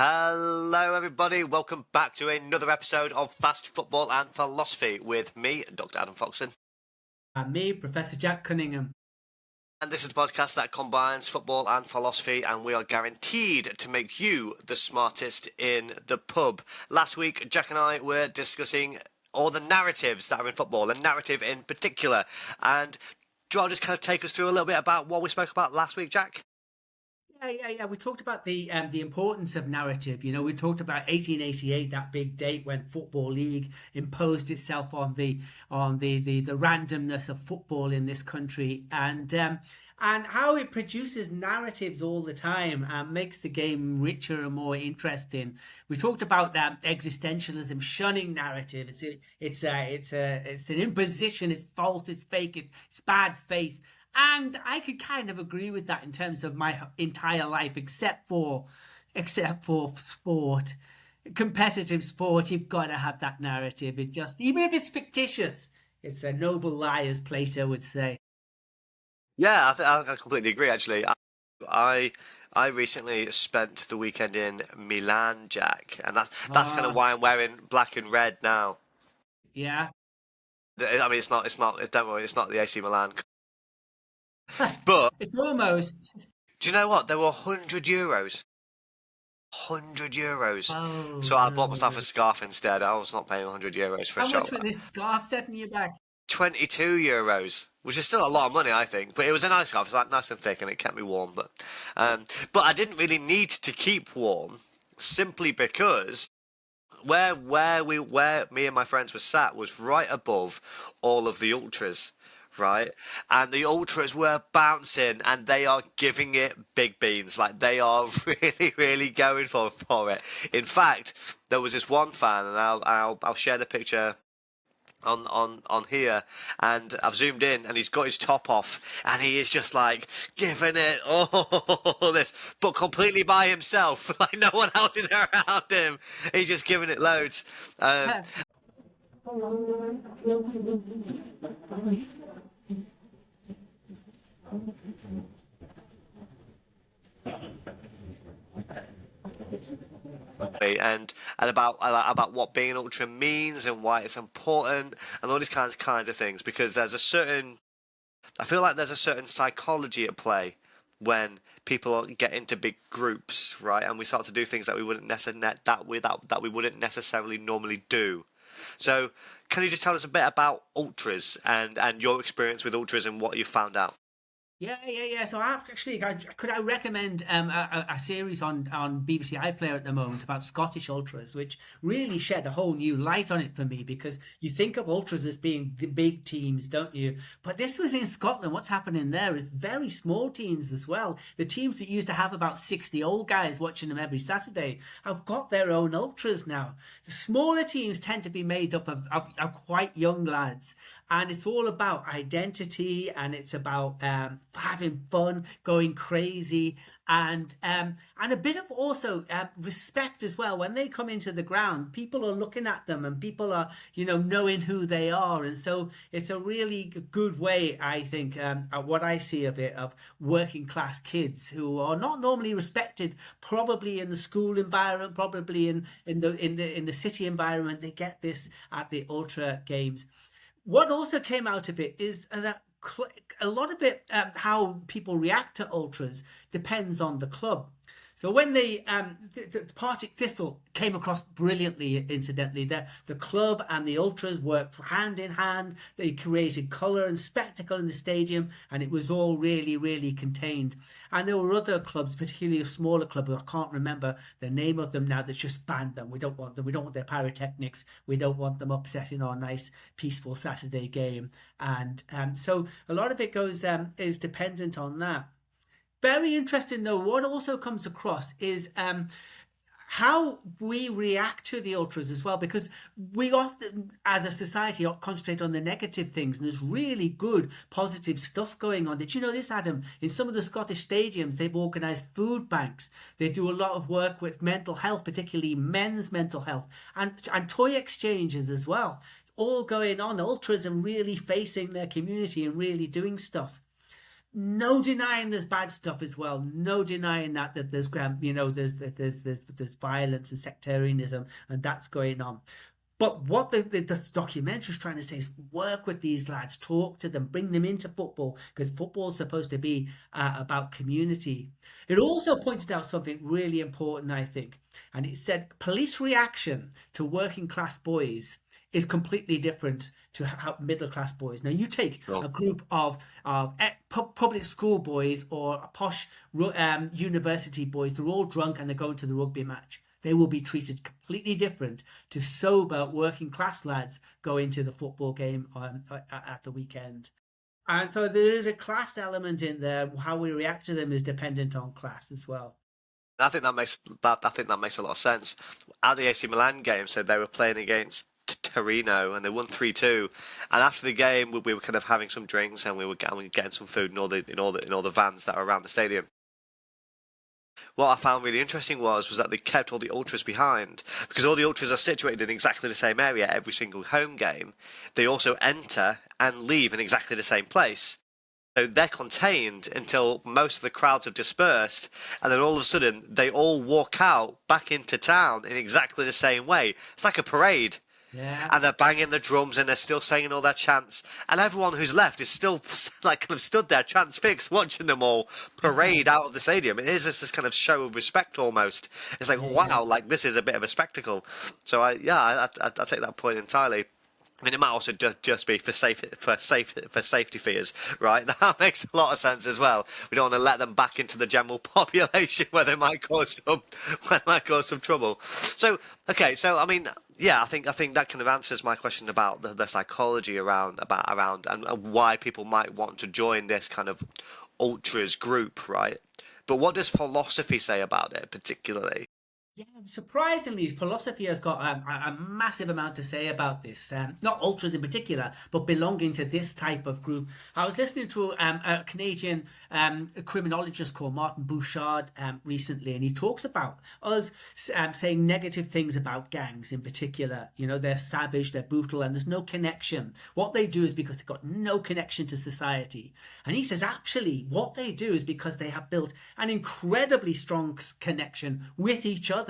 Hello, everybody. Welcome back to another episode of Fast Football and Philosophy with me, Dr. Adam Foxon. And me, Professor Jack Cunningham. And this is the podcast that combines football and philosophy, and we are guaranteed to make you the smartest in the pub. Last week, Jack and I were discussing all the narratives that are in football, a narrative in particular. And do you want to just kind of take us through a little bit about what we spoke about last week, Jack? Yeah. We talked about the importance of narrative. You know, we talked about 1888, that big date when Football League imposed itself on the randomness of football in this country, and how it produces narratives all the time and makes the game richer and more interesting. We talked about that existentialism, shunning narrative. It's an imposition. It's false. It's fake. It's bad faith. And I could kind of agree with that in terms of my entire life, except for sport, competitive sport. You've got to have that narrative. Even if it's fictitious, it's a noble lie, as Plato would say. Yeah, I completely agree. Actually, I recently spent the weekend in Milan, Jack, and that's kind of why I'm wearing black and red now. Yeah. I mean, don't worry, it's not the AC Milan. But it's almost. Do you know what? There were €100. €100. Oh, so I bought myself a scarf instead. I was not paying €100 for a shop. How much was this scarf setting you back? €22, which is still a lot of money, I think. But it was a nice scarf. It was like nice and thick, and it kept me warm. But I didn't really need to keep warm, simply because where me and my friends were sat was right above all of the ultras. Right, and the ultras were bouncing, and they are giving it big beans. Like, they are really going for it. In fact, there was this one fan, and I'll share the picture on here, and I've zoomed in, and he's got his top off, and he is just like giving it all this, but completely by himself. Like, no one else is around him. He's just giving it loads. And about what being an ultra means and why it's important and all these kinds of things, because I feel like there's a certain psychology at play when people get into big groups, right, and we start to do things that we wouldn't necessarily normally do. So can you just tell us a bit about ultras and your experience with ultras and what you found out? Yeah. So could I recommend a series on BBC iPlayer at the moment about Scottish ultras, which really shed a whole new light on it for me, because you think of ultras as being the big teams, don't you? But this was in Scotland. What's happening there is very small teams as well. The teams that used to have about 60 old guys watching them every Saturday have got their own ultras now. The smaller teams tend to be made up of quite young lads. And it's all about identity, and it's about having fun, going crazy, and a bit of also respect as well. When they come into the ground, people are looking at them, and people are, knowing who they are. And so it's a really good way, I think, what I see of it, of working class kids who are not normally respected, probably in the school environment, probably in the city environment. They get this at the ultra games. What also came out of it is that a lot of it, how people react to ultras, depends on the club. So when the Partick Thistle came across brilliantly, incidentally, the club and the ultras worked hand in hand. They created colour and spectacle in the stadium, and it was all really, really contained. And there were other clubs, particularly a smaller club, I can't remember the name of them now, that just banned them. We don't want them. We don't want their pyrotechnics. We don't want them upsetting our nice, peaceful Saturday game. And so a lot of it is dependent on that. Very interesting, though, what also comes across is how we react to the ultras as well, because we often, as a society, concentrate on the negative things, and there's really good, positive stuff going on. Did you know this, Adam? In some of the Scottish stadiums, they've organised food banks. They do a lot of work with mental health, particularly men's mental health, and toy exchanges as well. It's all going on. The ultras are really facing their community and really doing stuff. No denying there's bad stuff as well. No denying that there's there's violence and sectarianism and that's going on. But what the documentary is trying to say is work with these lads, talk to them, bring them into football, because football is supposed to be about community. It also pointed out something really important, I think, and it said police reaction to working class boys is completely different to how middle class boys. Now, you take Sure. a group of public school boys or posh university boys, they're all drunk and they're going to the rugby match. They will be treated completely different to sober working class lads going to the football game at the weekend. And so there is a class element in there. How we react to them is dependent on class as well. I think that makes a lot of sense. At the AC Milan game, so they were playing against Torino and they won 3-2. And after the game, we were kind of having some drinks and we were getting some food in all the vans that were around the stadium. What I found really interesting was that they kept all the ultras behind, because all the ultras are situated in exactly the same area every single home game. They also enter and leave in exactly the same place. So they're contained until most of the crowds have dispersed, and then all of a sudden they all walk out back into town in exactly the same way. It's like a parade. Yeah. And they're banging the drums and they're still saying all their chants, and everyone who's left is still like kind of stood there transfixed watching them all parade out of the stadium. It is just this kind of show of respect almost. It's like, wow, like this is a bit of a spectacle. So I take that point entirely. I mean, it might also just be for safety fears, right? That makes a lot of sense as well. We don't want to let them back into the general population where they might cause some trouble. So, okay, so I mean, yeah, I think that kind of answers my question about the psychology around and why people might want to join this kind of ultras group, right? But what does philosophy say about it particularly? Yeah, surprisingly, philosophy has got a massive amount to say about this. Not ultras in particular, but belonging to this type of group. I was listening to a Canadian criminologist called Martin Bouchard recently, and he talks about us saying negative things about gangs in particular. You know, they're savage, they're brutal, and there's no connection. What they do is because they've got no connection to society. And he says, actually, what they do is because they have built an incredibly strong connection with each other.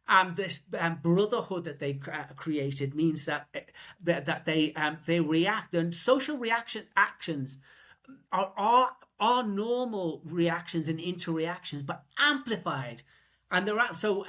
And this brotherhood that they created means that they react, and social actions are normal reactions and interreactions, but amplified. And they're so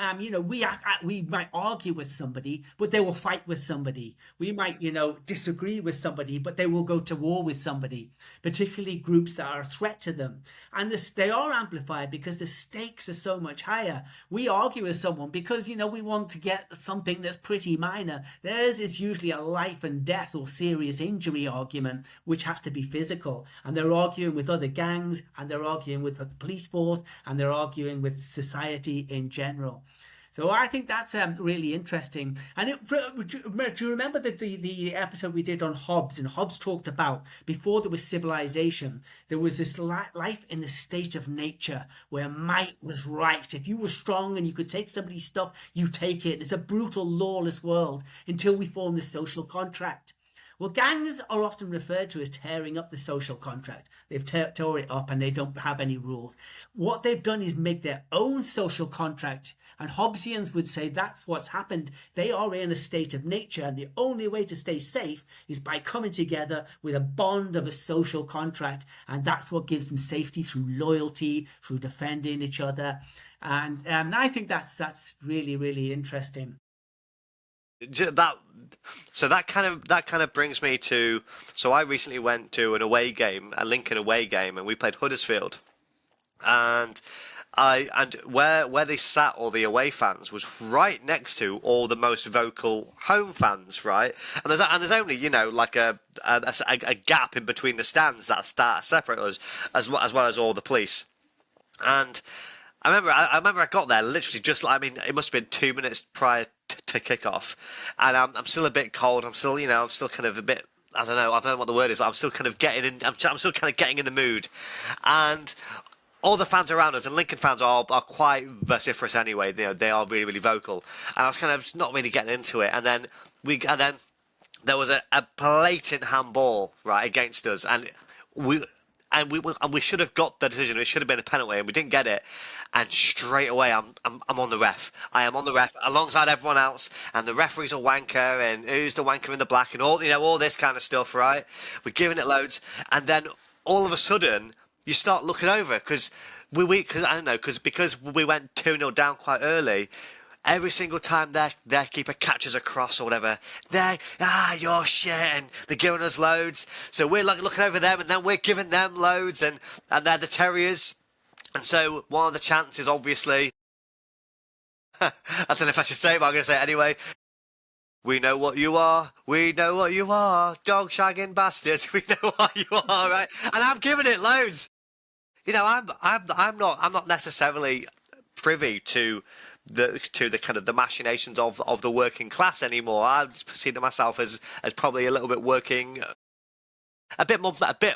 we might argue with somebody, but they will fight with somebody. We might disagree with somebody, but they will go to war with somebody. Particularly groups that are a threat to them, and they are amplified because the stakes are so much higher. We argue with someone because we want to get something that's pretty minor. Theirs is usually a life and death or serious injury argument, which has to be physical. And they're arguing with other gangs, and they're arguing with the police force, and they're arguing with society in general. So I think that's really interesting. And do you remember the episode we did on Hobbes? And Hobbes talked about before there was civilization, there was this life in the state of nature where might was right. If you were strong and you could take somebody's stuff, you take it. It's a brutal, lawless world until we form the social contract. Well, gangs are often referred to as tearing up the social contract. They've tore it up and they don't have any rules. What they've done is make their own social contract. And Hobbesians would say that's what's happened. They are in a state of nature, and the only way to stay safe is by coming together with a bond of a social contract. And that's what gives them safety, through loyalty, through defending each other. And I think that's really, really interesting. That kind of brings me to, so I recently went to a Lincoln away game, and we played Huddersfield, and where they sat, all the away fans, was right next to all the most vocal home fans, right? And there's only like a gap in between the stands that separate us, as well as all the police. And I remember I got there literally it must have been 2 minutes prior to kick off, and I'm still a bit cold. I'm still kind of a bit, I don't know what the word is, but I'm still kind of getting in. I'm still kind of getting in the mood, and all the fans around us, and Lincoln fans are quite vociferous anyway. They are really, really vocal, and I was kind of not really getting into it. And then there was a blatant handball right against us, and and we should have got the decision. It should have been a penalty, and we didn't get it. And straight away, I'm on the ref. I am on the ref alongside everyone else, and the referee's a wanker, and who's the wanker in the black, and all this kind of stuff, right? We're giving it loads, and then all of a sudden, you start looking over because because I don't know because we went 2-0 down quite early. Every single time their keeper catches a cross or whatever, you're shit, and they're giving us loads. So we're like looking over them, and then we're giving them loads, and they're the Terriers. And so one of the chances, obviously, I don't know if I should say it, but I'm going to say it anyway. We know what you are. We know what you are. Dog shagging bastards. We know what you are, right? And I'm giving it loads. I'm not necessarily privy to the kind of the machinations of the working class anymore. I see myself as probably a little bit working, a bit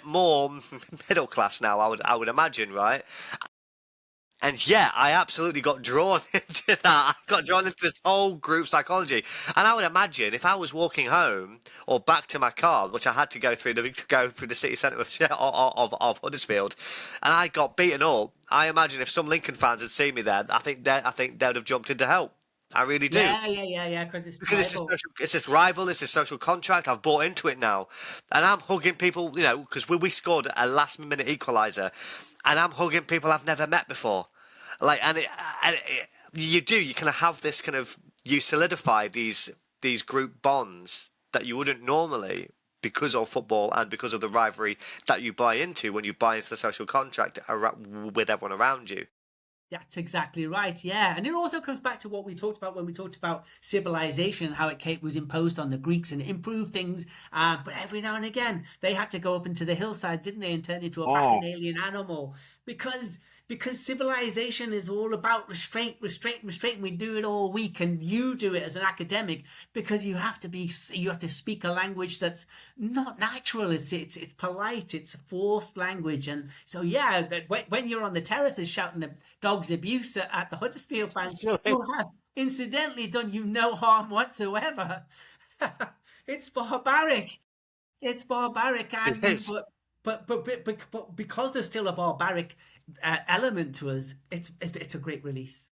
more middle class now. I would imagine, right? And yeah, I absolutely got drawn into that. I got drawn into this whole group psychology. And I would imagine if I was walking home or back to my car, which I had to go through the city centre of Huddersfield, and I got beaten up, I imagine if some Lincoln fans had seen me there, I think they'd have jumped in to help. I really do. Yeah. Because it's this rival, it's this social contract. I've bought into it now, and I'm hugging people. Because we scored a last-minute equaliser, and I'm hugging people I've never met before. You kind of have this kind of, you solidify these group bonds that you wouldn't normally, because of football and because of the rivalry that you buy into when you buy into the social contract with everyone around you. That's exactly right, yeah. And it also comes back to what we talked about when we talked about civilization, how it was imposed on the Greeks and improved things. But every now and again, they had to go up into the hillside, didn't they, and turn into a bacchanalian animal. Because civilization is all about restraint. We do it all week, and you do it as an academic because you have to speak a language that's not natural. It's polite. It's a forced language, and so yeah, that when you're on the terraces shouting at dogs abuse at the Huddersfield fans, you have incidentally done you no harm whatsoever. It's barbaric. It's barbaric, and It is. but because there's still a barbaric element to us, it's a great release.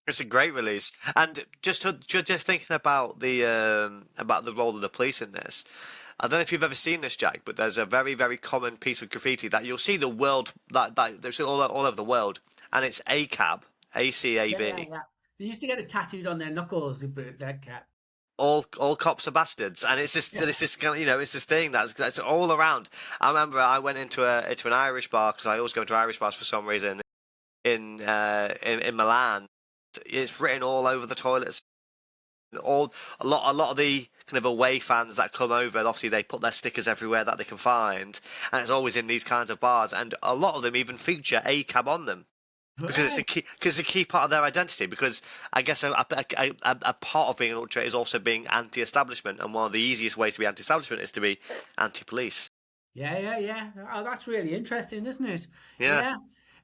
It's a great release, and just thinking about the role of the police in this. I don't know if you've ever seen this, Jack, but there's a very, very common piece of graffiti that you'll see the world that there's all over the world, and it's ACAB, ACAB. Yeah. They used to get it tattooed on their knuckles. That cat. All cops are bastards, and it's this thing that's all around. I remember I went into an Irish bar, because I always go into Irish bars for some reason, in Milan. It's written all over the toilets. A lot of the kind of away fans that come over, obviously they put their stickers everywhere that they can find, and it's always in these kinds of bars, and a lot of them even feature ACAB on them. Because it's a key part of their identity. Because I guess a part of being an ultra is also being anti-establishment, and one of the easiest ways to be anti-establishment is to be anti-police. Yeah. Oh, that's really interesting, isn't it? Yeah.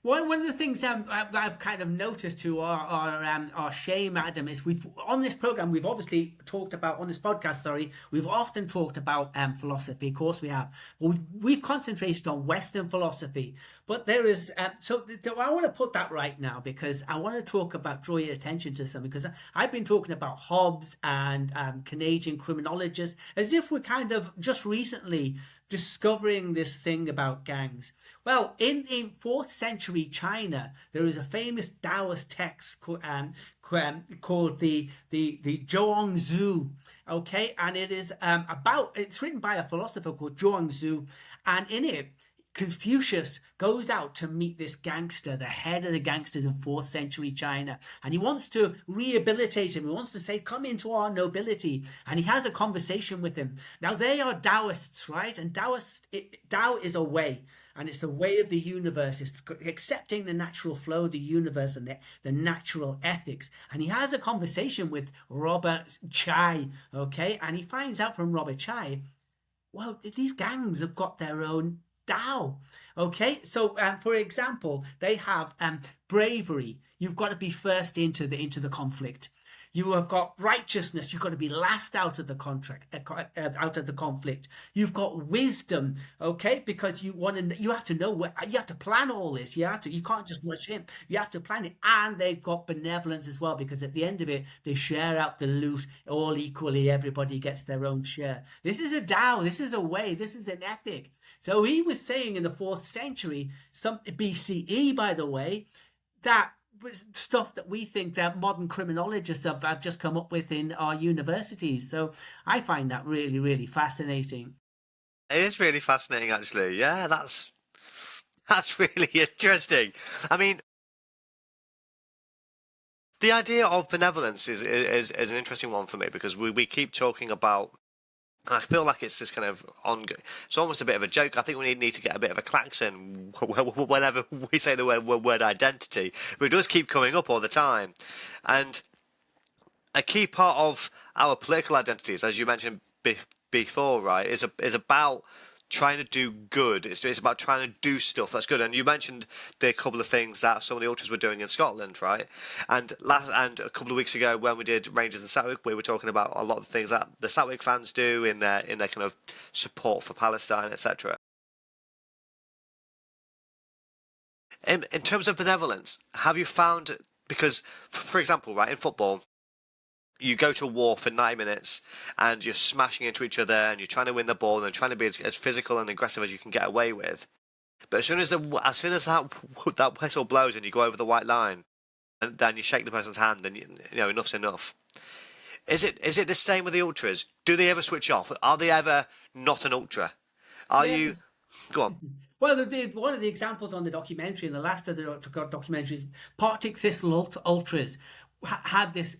One of the things I've kind of noticed to our shame, Adam, is on this program we've obviously talked about, on this podcast, sorry, we've often talked about philosophy. Of course we have. We've concentrated on Western philosophy, but there is so I want to put that right now, because I want to draw your attention to something, because I've been talking about Hobbes and Canadian criminologists as if we're kind of just recently discovering this thing about gangs. Well, in 4th century China, there is a famous Taoist text called the Zhuangzi, okay, and it is it's written by a philosopher called Zhuangzi, and in it Confucius goes out to meet this gangster, the head of the gangsters in 4th century China, and he wants to rehabilitate him. He wants to say, come into our nobility, and he has a conversation with him. Now, they are Taoists, right? And Tao is a way, and it's a way of the universe. It's accepting the natural flow of the universe and the natural ethics. And he has a conversation with Robert Chai, okay? And he finds out from Robert Chai, well, these gangs have got their own Tao. Okay, so for example, they have bravery. You've got to be first into the conflict. You have got righteousness. You've got to be last out of the contract, out of the conflict. You've got wisdom, okay? Because you have to know you have to plan all this. You can't just rush in. You have to plan it. And they've got benevolence as well, because at the end of it, they share out the loot all equally. Everybody gets their own share. This is a Tao. This is a way. This is an ethic. So he was saying in the 4th century, some BCE, by the way, that stuff that we think that modern criminologists have just come up with in our universities. So I find that really, really fascinating. It is really fascinating, actually. Yeah, that's really interesting. I mean, the idea of benevolence is an interesting one for me, because we keep talking about. I feel like it's this kind of ongoing. It's almost a bit of a joke. I think we need to get a bit of a klaxon whenever we say the word identity, but it does keep coming up all the time. And a key part of our political identities, as you mentioned before, right, is about trying to do good. It's about trying to do stuff that's good. And you mentioned the couple of things that some of the ultras were doing in Scotland, right? And a couple of weeks ago when we did Rangers and Southwick, we were talking about a lot of things that the Southwick fans do in their kind of support for Palestine, etc. In terms of benevolence, have you found, because for example, right, in football, you go to war for 90 minutes and you're smashing into each other and you're trying to win the ball and trying to be as physical and aggressive as you can get away with. But as soon as that whistle blows and you go over the white line, and then you shake the person's hand, and enough's enough. Is it the same with the ultras? Do they ever switch off? Are they ever not an ultra? Are Yeah. you? Go on. Well, one of the examples on the documentary, and the last of the documentaries, Partick Thistle Ultras had this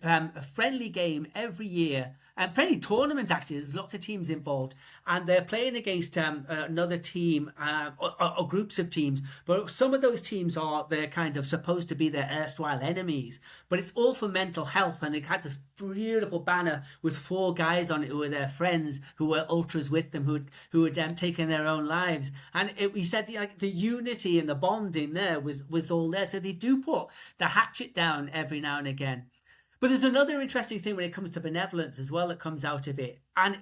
friendly game every year, and friendly tournament actually. There's lots of teams involved, and they're playing against another team or groups of teams. But some of those teams they're kind of supposed to be their erstwhile enemies. But it's all for mental health, and it had this beautiful banner with 4 guys on it who were their friends, who were ultras with them, who had taken their own lives. And we said like the unity and the bonding there was all there. So they do put the hatchet down every now and again. But there's another interesting thing when it comes to benevolence as well that comes out of it. And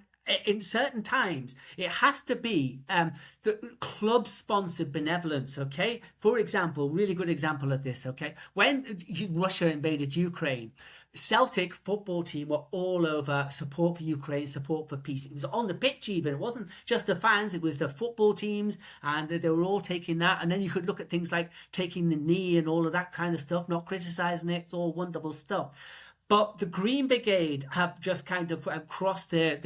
in certain times, it has to be the club-sponsored benevolence, okay? For example, really good example of this, okay? When Russia invaded Ukraine, Celtic football team were all over support for Ukraine, support for peace. It was on the pitch even. It wasn't just the fans, it was the football teams, and they were all taking that. And then you could look at things like taking the knee and all of that kind of stuff, not criticising it. It's all wonderful stuff. But the Green Brigade have just kind of crossed the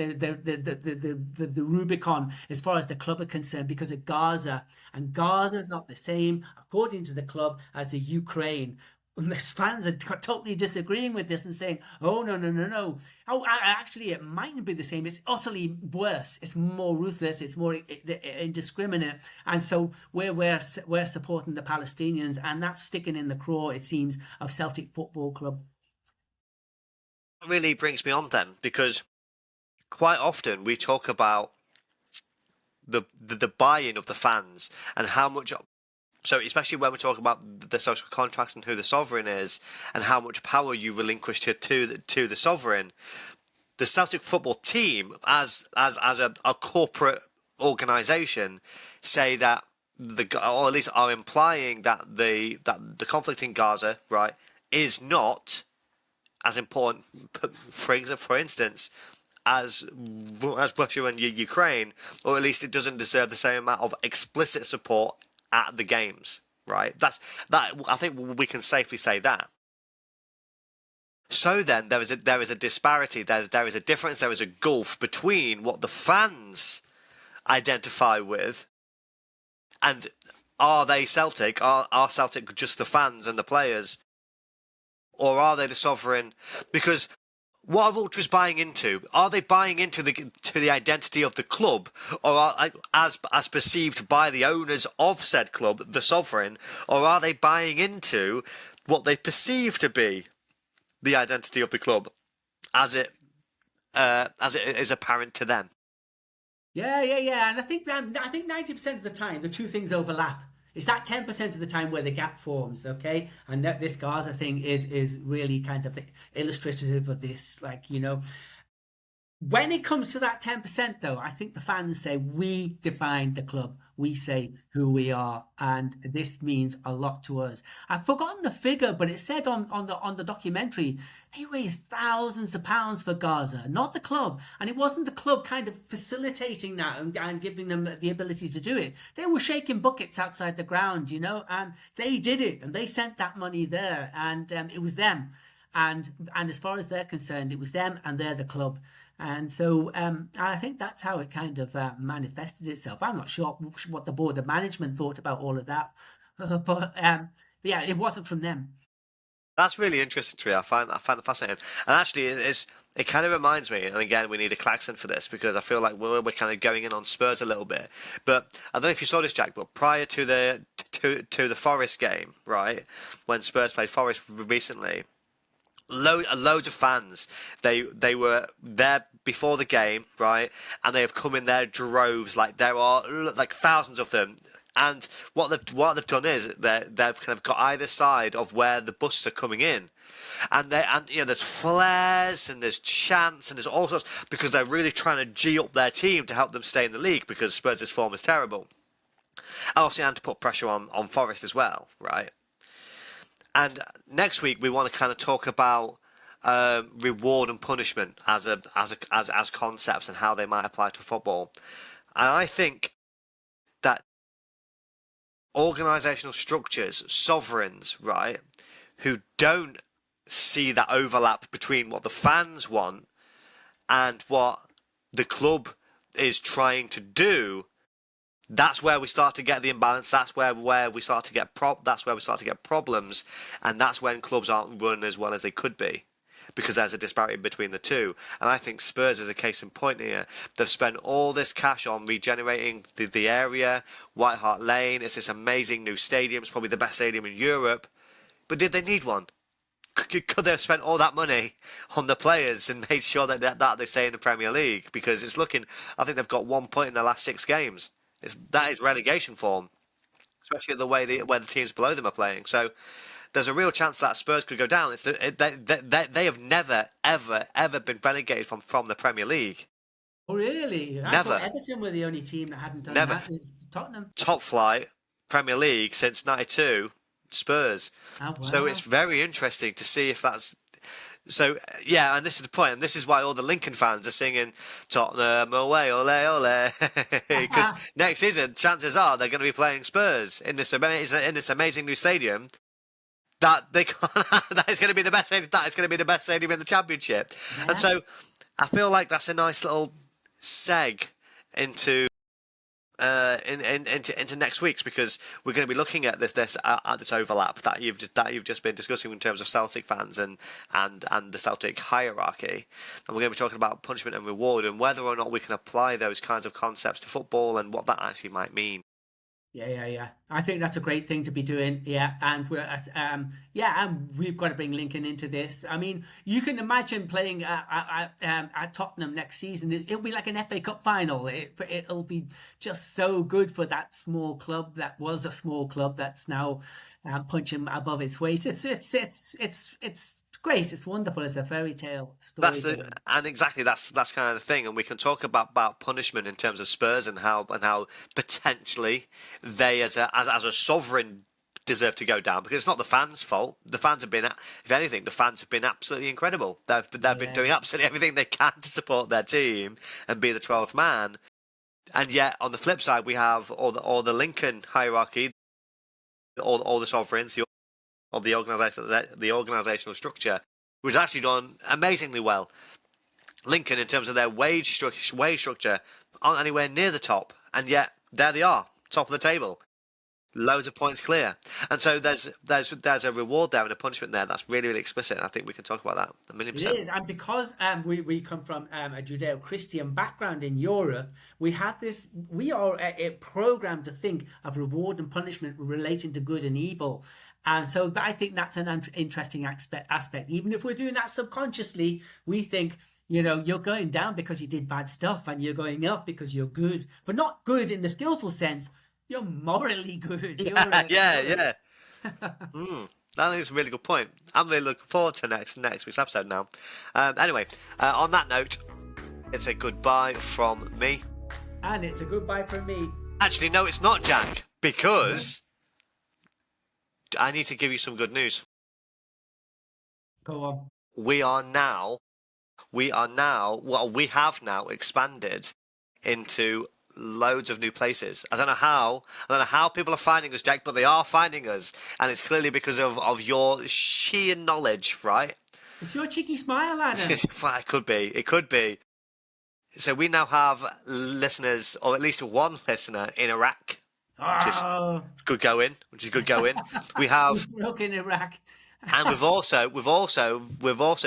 Rubicon as far as the club are concerned, because of Gaza. And Gaza is not the same, according to the club, as the Ukraine. And the fans are totally disagreeing with this and saying, oh, no, no, no, no. Oh, actually, it might be the same. It's utterly worse. It's more ruthless. It's more indiscriminate. And so we're supporting the Palestinians, and that's sticking in the craw, it seems, of Celtic Football Club. Really brings me on then, because quite often we talk about the buy-in of the fans and how much. So especially when we talk about the social contract and who the sovereign is and how much power you relinquish to the sovereign, the Celtic football team as a corporate organisation say that or at least are implying that the conflict in Gaza, right, is not as important, for instance, as Russia and Ukraine, or at least it doesn't deserve the same amount of explicit support at the games, right? I think we can safely say that. So then there is a disparity, there is a difference, there is a gulf between what the fans identify with, and are they Celtic? Are Celtic just the fans and the players? Or are they the sovereign? Because what are ultras buying into? Are they buying into the identity of the club, or as perceived by the owners of said club, the sovereign, or are they buying into what they perceive to be the identity of the club, as it is apparent to them? Yeah, and I think 90% of the time the two things overlap. It's that 10% of the time where the gap forms, okay? And that this Gaza thing is really kind of illustrative of this. Like, when it comes to that 10%, though, I think the fans say we define the club. We say who we are, and this means a lot to us. I've forgotten the figure, but it said on the documentary they raised thousands of pounds for Gaza, not the club. And it wasn't the club kind of facilitating that and giving them the ability to do it. They were shaking buckets outside the ground, and they did it, and they sent that money there, and it was them. And as far as they're concerned, it was them, and they're the club. And so I think that's how it kind of manifested itself. I'm not sure what the board of management thought about all of that, but yeah, it wasn't from them. That's really interesting to me. I find that fascinating. And actually, it kind of reminds me. And again, we need a klaxon for this because I feel like we're kind of going in on Spurs a little bit. But I don't know if you saw this, Jack. But prior to the Forest game, right, when Spurs played Forest recently, loads of fans. They were there before the game, right, and they have come in their droves. Like there are like thousands of them. And what they've done is they've kind of got either side of where the buses are coming in, and there's flares and there's chants and there's all sorts because they're really trying to G up their team to help them stay in the league because Spurs' form is terrible. And obviously, and to put pressure on Forest as well, right? And next week we want to kind of talk about reward and punishment as concepts and how they might apply to football. And I think that organisational structures, sovereigns, right, who don't see that overlap between what the fans want and what the club is trying to do, that's where we start to get the imbalance. That's where we start to get problems, and that's when clubs aren't run as well as they could be, because there's a disparity between the two. And I think Spurs is a case in point here. They've spent all this cash on regenerating the area. White Hart Lane, it's this amazing new stadium. It's probably the best stadium in Europe. But did they need one? Could they have spent all that money on the players and made sure that they stay in the Premier League? Because it's looking, I think they've got 1 point in their last 6 games. That is relegation form, especially the way where the teams below them are playing. So there's a real chance that Spurs could go down. They have never, ever been relegated from the Premier League. Oh, really? I Never. thought Everton were the only team that hadn't done Never. that. Is Tottenham. Top flight Premier League since '92, Spurs. Oh, wow. So it's very interesting to see if that's. So, yeah, and this is the point, and this is why all the Lincoln fans are singing Tottenham away, ole, ole. Because next season, chances are they're going to be playing Spurs in this amazing new stadium. That is going to be the best stadium. That is going to be the best stadium in the Championship. Yeah. And so, I feel like that's a nice little seg into into next week's, because we're going to be looking at this overlap that you've just been discussing in terms of Celtic fans and the Celtic hierarchy, and we're going to be talking about punishment and reward and whether or not we can apply those kinds of concepts to football and what that actually might mean. Yeah. I think that's a great thing to be doing. Yeah, and and we've got to bring Lincoln into this. I mean, you can imagine playing at Tottenham next season. It'll be like an FA Cup final. It'll be just so good for that small club that was a small club that's now punching above its weight. It's great. It's wonderful. It's a fairy tale story. That's kind of the thing. And we can talk about punishment in terms of Spurs and how potentially they as a sovereign deserve to go down, because it's not the fans' fault. The fans have been, if anything, the fans have been absolutely incredible. They've been doing absolutely everything they can to support their team and be the 12th man. And yet, on the flip side, we have all the Lincoln hierarchy, all the sovereigns, the organisational structure, which has actually done amazingly well. Lincoln, in terms of their wage structure, aren't anywhere near the top, and yet there they are, top of the table, loads of points clear. And so there's a reward there and a punishment there that's really, really explicit. And I think we can talk about that 1,000,000%. It is, and because we come from a Judeo-Christian background in Europe, we have this. We are programmed to think of reward and punishment relating to good and evil. And so I think that's an interesting aspect. Even if we're doing that subconsciously, we think, you're going down because you did bad stuff, and you're going up because you're good, but not good in the skillful sense. You're morally good. Yeah, yeah. That is a really good point. I'm really looking forward to next week's episode now. Anyway, on that note, it's a goodbye from me. And it's a goodbye from me. Actually, no, it's not, Jack, because I need to give you some good news. Go on. We have now expanded into loads of new places. I don't know how people are finding us, Jack, but they are finding us, and it's clearly because of your sheer knowledge, right? It's your cheeky smile, Adam. Well, it could be. So we now have listeners, or at least one listener in Iraq, which is good going. We have broke in Iraq. and we've also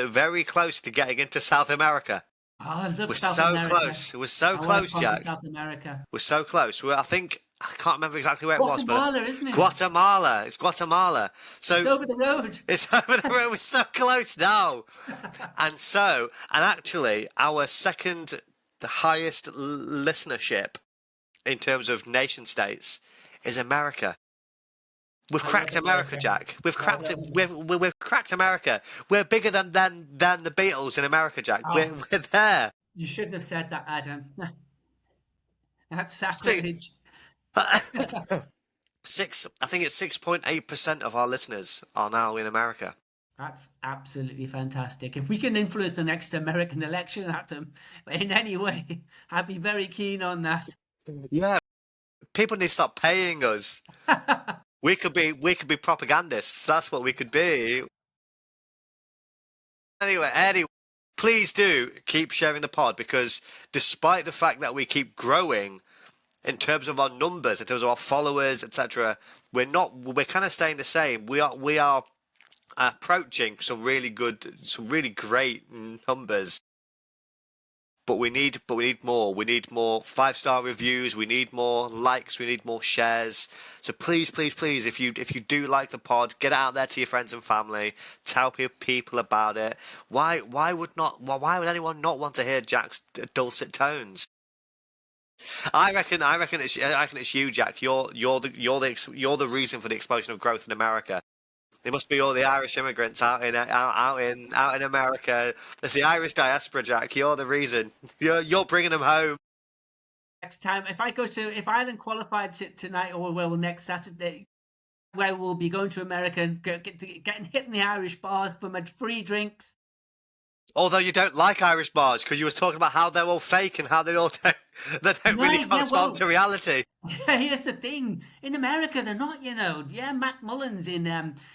very close to getting into South America. Oh, I love We're South so America. close. We're so close, Jack. South America. We're so close. I can't remember exactly where it was, but Guatemala, isn't it? Guatemala. It's Guatemala. So it's over the road. It's over the road. We're so close now. and actually, our second highest listenership in terms of nation states is America. We've cracked America, Jack. We've cracked it. We've cracked America. We're bigger than the Beatles in America, Jack. We're there. You shouldn't have said that, Adam. That's sacrilege. I think it's 6.8% of our listeners are now in America. That's absolutely fantastic. If we can influence the next American election, Adam, in any way, I'd be very keen on that. Yeah. People need to stop paying us. We could be propagandists. That's what we could be. Anyway, please do keep sharing the pod, because despite the fact that we keep growing in terms of our numbers, in terms of our followers, etc., we're kind of staying the same. We are approaching some really great numbers. But we need more. We need more 5-star reviews. We need more likes. We need more shares. So please, if you do like the pod, get it out there to your friends and family. Tell people about it. Why would anyone not want to hear Jack's dulcet tones? I reckon it's you, Jack. You're the reason for the explosion of growth in America. It must be all the Irish immigrants out in America. It's the Irish diaspora, Jack. You're the reason. You're bringing them home. Next time, if Ireland qualified tonight or next Saturday, where we'll be going to America and getting hit in the Irish bars for my free drinks. Although you don't like Irish bars, because you were talking about how they're all fake and how they don't really correspond to reality. Here's the thing: in America, they're not. Yeah, Mac Mullen's in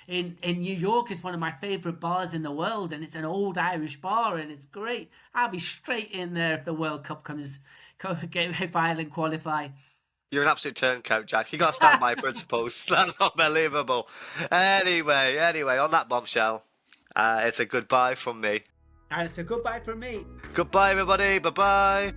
New York is one of my favourite bars in the world, and it's an old Irish bar, and it's great. I'll be straight in there if the World Cup comes. If Ireland qualify. You're an absolute turncoat, Jack. You got to stand by principles. That's unbelievable. Anyway, on that bombshell, it's a goodbye from me. And it's a goodbye from me. Goodbye, everybody. Bye-bye.